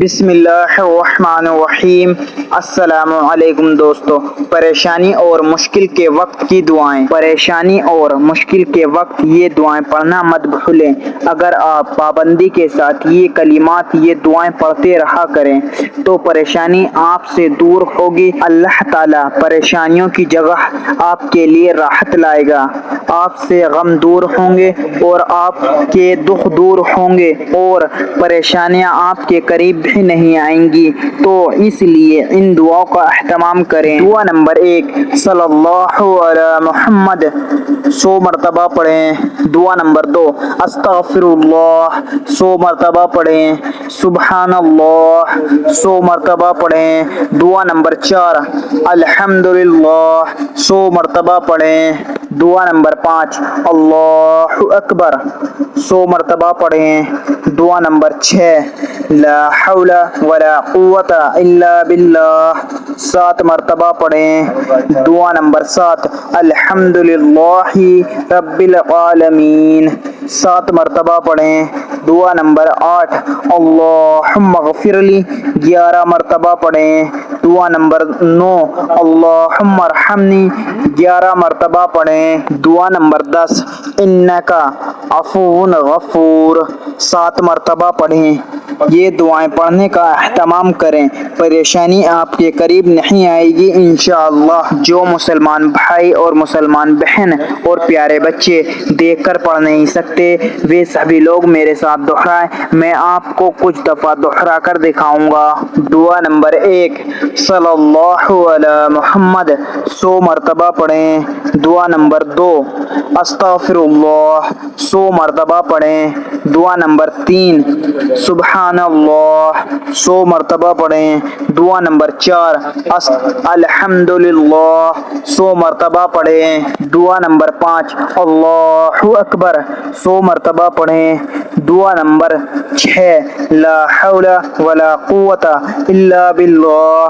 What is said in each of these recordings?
بسم اللہ الرحمن الرحیم۔ السلام علیکم دوستو۔ پریشانی اور مشکل کے وقت کی دعائیں۔ پریشانی اور مشکل کے وقت یہ دعائیں پڑھنا مت بھولیں۔ اگر آپ پابندی کے ساتھ یہ کلمات، یہ دعائیں پڑھتے رہا کریں تو پریشانی آپ سے دور ہوگی۔ اللہ تعالیٰ پریشانیوں کی جگہ آپ کے لیے راحت لائے گا۔ آپ سے غم دور ہوں گے اور آپ کے دکھ دور ہوں گے اور پریشانیاں آپ کے قریب بھی نہیں آئیں گی۔ تو اس لیے ان دعاؤں کا اہتمام کریں۔ دعا نمبر 1، صلی اللہ علی محمد 100 مرتبہ پڑھیں۔ دعا نمبر 2، استغفر اللہ 100 مرتبہ پڑھیں۔ سبحان اللہ 100 مرتبہ پڑھیں۔ دعا نمبر 4، الحمدللہ 100 مرتبہ پڑھیں۔ دعا نمبر 5، اللہ اکبر 100 مرتبہ پڑھیں۔ دعا نمبر 6، لا حول ولا قوت الا باللہ 7 مرتبہ پڑھیں۔ دعا نمبر 7، الحمدللہ رب العالمین 7 مرتبہ پڑھیں۔ دعا نمبر 8، اللہم اغفر لی 11 مرتبہ پڑھیں۔ دعا نمبر 9، اللہم ارحمنی 11 مرتبہ پڑھیں۔ دعا نمبر 10، انکا عفو غفور 7 مرتبہ پڑھیں۔ یہ دعائیں پڑھنے کا اہتمام کریں، پریشانی آپ کے قریب نہیں آئے گی انشاءاللہ۔ جو مسلمان بھائی اور مسلمان بہن اور پیارے بچے دیکھ کر پڑھ نہیں سکتے، وہ سبھی لوگ میرے ساتھ دہرائیں، میں آپ کو کچھ دفعہ دہرا کر دکھاؤں گا۔ دعا نمبر 1، صلی اللہ علی محمد 100 مرتبہ پڑھیں۔ دعا نمبر 2، استغفر اللہ 100 مرتبہ پڑھیں۔ دعا نمبر 3، سبحان اللہ 100 مرتبہ پڑھیں۔ دعا نمبر 4، الحمدللہ 100 مرتبہ پڑھیں۔ دعا نمبر 5، اللہ اکبر 100 مرتبہ پڑھیں۔ دعا نمبر 6، لا حول ولا قوت الا باللہ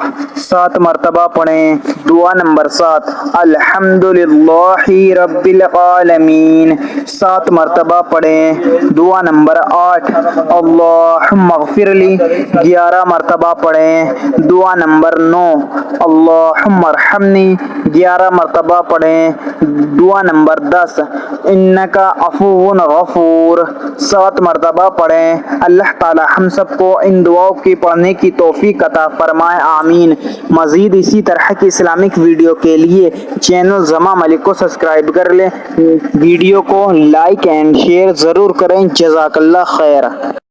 7 مرتبہ پڑھیں۔ دعا نمبر 7، الحمدللہ رب العالمین 7 مرتبہ پڑھیں۔ دعا نمبر 8، اللہم اغفر لی 11 مرتبہ پڑھیں۔ دعا نمبر 9، اللہم ارحمنی 11 مرتبہ پڑھیں۔ دعا نمبر 10، انکا عفو غفور 7 مرتبہ پڑھیں۔ اللہ تعالی ہم سب کو ان دعاؤں کی پڑھنے کی توفیق عطا فرمائے، آمین۔ مزید اسی طرح کی اسلامک ویڈیو کے لیے چینل زما ملک کو سبسکرائب کر لیں، ویڈیو کو لائک اینڈ شیئر ضرور کریں۔ جزاک اللہ خیر۔